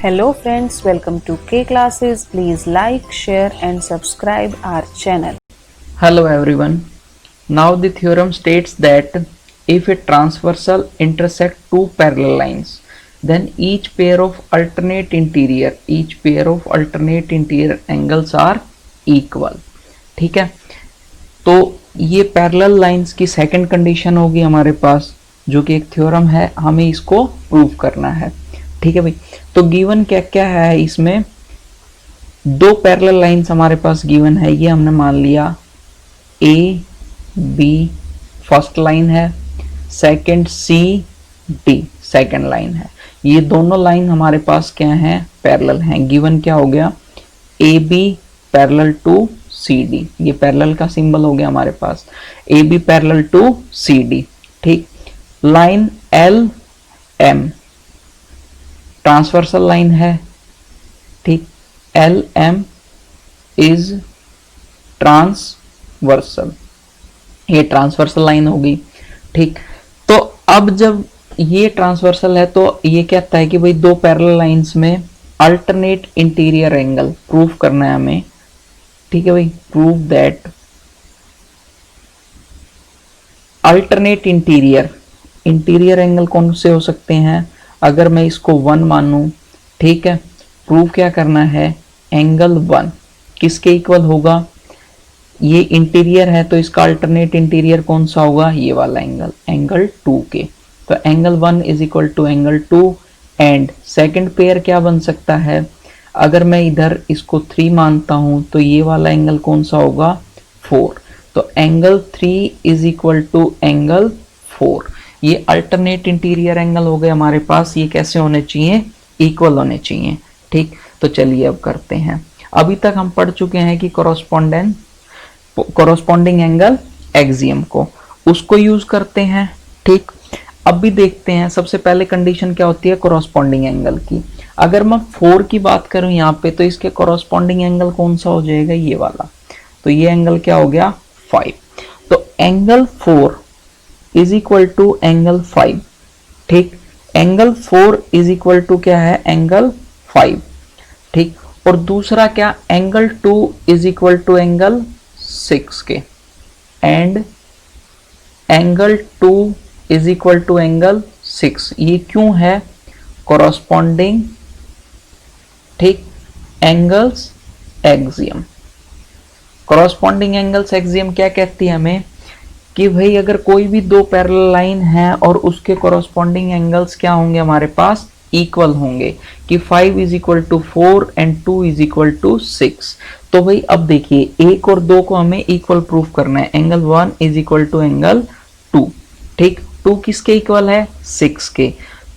Hello friends, welcome to K Classes. Please like, share and subscribe our channel. Hello everyone. Now the theorem states that if a transversal intersect two parallel lines, then each pair of alternate interior angles are equal. ठीक है, तो ये parallel lines की second condition होगी हमारे पास, जो कि एक थ्योरम है, हमें इसको प्रूव करना है। ठीक है भाई, तो गिवन क्या क्या है इसमें, दो पैरेलल लाइंस हमारे पास गिवन है, ये हमने मान लिया ए बी फर्स्ट लाइन है, second C D second line है। ये दोनों लाइन हमारे पास क्या है, पैरेलल हैं। गिवन क्या हो गया, A B parallel to C D, ये पैरेलल का सिंबल हो गया हमारे पास, A B parallel to C D. ठीक, line L M transversal line है। ठीक, एल एम इज ट्रांसवर्सल, ये ट्रांसवर्सल लाइन होगी। ठीक, तो अब जब ये ट्रांसवर्सल है तो ये कहता है कि भाई दो पैरेलल लाइंस में अल्टरनेट इंटीरियर एंगल प्रूफ करना है हमें। ठीक है भाई, prove that alternate interior angle कौन से हो सकते हैं, अगर मैं इसको 1 मानूं। ठीक है, प्रूव क्या करना है, एंगल 1 किसके इक्वल होगा, ये इंटीरियर है तो इसका अल्टरनेट इंटीरियर कौन सा होगा, ये वाला एंगल 2 के। तो angle 1 is equal to angle 2 and second pair क्या बन सकता है, अगर मैं इधर इसको 3 मानता हूं तो ये वाला एंगल कौन सा होगा, 4। तो angle 3 is equal to angle 4। ये अल्टरनेट इंटीरियर एंगल हो गए हमारे पास, ये कैसे होने चाहिए, इक्वल होने चाहिए। ठीक, तो चलिए अब करते हैं। अभी तक हम पढ़ चुके हैं कि कोरोस्पोंडिंग एंगल एक्सियम को, उसको यूज करते हैं। ठीक, अब भी देखते हैं, सबसे पहले कंडीशन क्या होती है कोरोस्पोंडिंग एंगल की। अगर मैं 4 की बात करूं यहाँ पे, तो इसके कोरोस्पोंडिंग एंगल कौन सा हो जाएगा, ये वाला। तो ये एंगल क्या हो गया, 5। तो angle 4 is equal to angle 5। ठीक, एंगल 4 इज इक्वल टू क्या है, एंगल 5। ठीक, और दूसरा क्या, angle 2 is equal to angle 6 के, and angle 2 is equal to angle 6। ये क्यों है, कोरोस्पोंडिंग ठीक angles axiom. Corresponding angles axiom क्या कहती है हमें, कि भाई अगर कोई भी दो पैरेलल लाइन है और उसके कोरोस्पोंडिंग एंगल्स क्या होंगे हमारे पास, इक्वल होंगे, कि 5 is equal to 4 and 2 is equal to 6। तो भाई अब देखिए 1 और 2 को हमें इक्वल प्रूफ करना है, angle 1 is equal to angle 2। ठीक, 2 किसके इक्वल है, 6 के।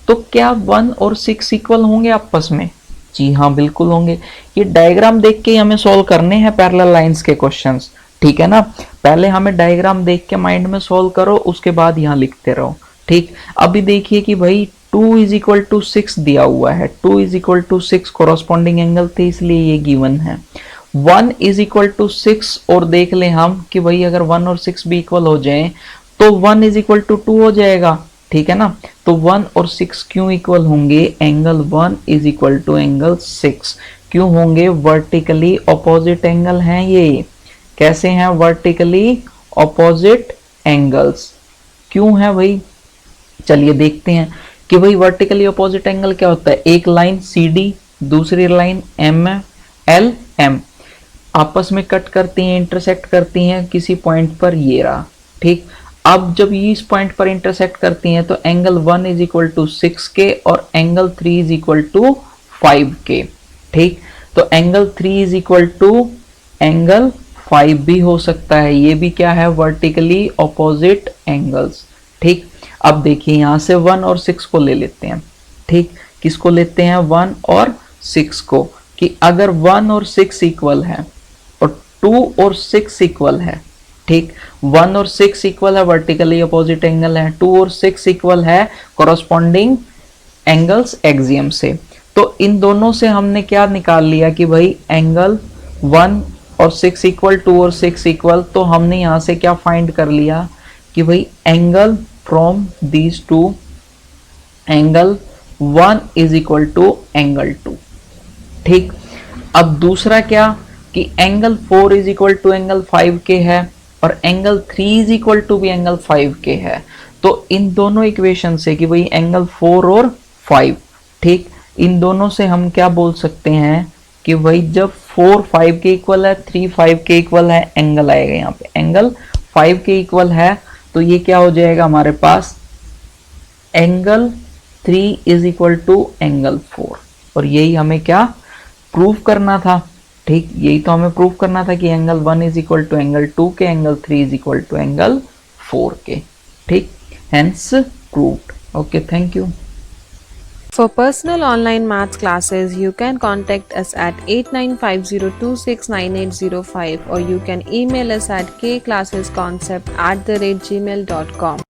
तो क्या 1 और 6 इक्वल होंगे आपस में, जी हाँ बिल्कुल होंगे। ये डायग्राम देख के हमें सॉल्व करने हैं पैरेलल लाइंस के क्वेश्चंस। ठीक है ना, पहले हमें डायग्राम देख के माइंड में सॉल्व करो, उसके बाद यहाँ लिखते रहो। ठीक, अभी देखिए कि भाई 2 इज इक्वल टू 6 दिया हुआ है, 2 is equal to 6 corresponding angle थे, इसलिए ये गिवन है। 1 इज इक्वल टू 6, और देख लें हम कि भाई अगर 1 और 6 भी इक्वल हो जाए तो 1 इज इक्वल टू 2 हो जाएगा। ठीक है ना, तो 1 और 6 क्यों इक्वल होंगे, angle 1 is equal to angle 6 क्यों होंगे, वर्टिकली ऑपोजिट एंगल हैं ये। कैसे हैं, वर्टिकली ऑपोजिट एंगल्स क्यों है भाई, चलिए देखते हैं कि भाई वर्टिकली ऑपोजिट एंगल क्या होता है। एक लाइन सी डी, दूसरी लाइन एम एल एम आपस में कट करती हैं, इंटरसेक्ट करती हैं किसी पॉइंट पर, ये रहा। ठीक, अब जब ये इस पॉइंट पर इंटरसेक्ट करती हैं तो एंगल 1 इज इक्वल टू 6 के और एंगल 3 इज इक्वल टू 5 के। ठीक, तो angle 3 is equal to angle 5 भी हो सकता है, ये भी क्या है, वर्टिकली ऑपोजिट एंगल्स। ठीक, अब देखिए यहां से 1 और 6 को ले लेते हैं। ठीक, किसको लेते हैं, 1 और 6 को, कि अगर 1 और 6 इक्वल है और 2 और 6 इक्वल है। ठीक, 1 और 6 इक्वल है, वर्टिकली ऑपोजिट एंगल है, 2 और 6 इक्वल है कोरोस्पोंडिंग एंगल्स एक्सियम से। तो इन दोनों से हमने क्या निकाल लिया कि भाई एंगल 1 और 6 इक्वल, 2 और 6 इक्वल, तो हमने यहां से क्या फाइंड कर लिया कि भाई angle from these two angle 1 is equal to angle 2। ठीक, अब दूसरा क्या कि angle 4 is equal to angle 5 के है और एंगल 3 इज इक्वल टू भी एंगल 5 के है। तो इन दोनों इक्वेशन से कि भाई एंगल 4 और 5, ठीक, इन दोनों से हम क्या बोल सकते हैं कि भाई जब 4 5 के इक्वल है, 3 5 के इक्वल है, एंगल आएगा यहाँ पे, एंगल 5 के इक्वल है, तो ये क्या हो जाएगा हमारे पास, angle 3 is equal to angle 4। और यही हमें क्या प्रूव करना था। ठीक, यही तो हमें प्रूव करना था कि angle 1 is equal to angle 2 के, angle 3 is equal to angle 4 के। ठीक, hence proved. Okay, thank you. For personal online maths classes, you can contact us at 8950269805 or you can email us at kclassesconcept@gmail.com.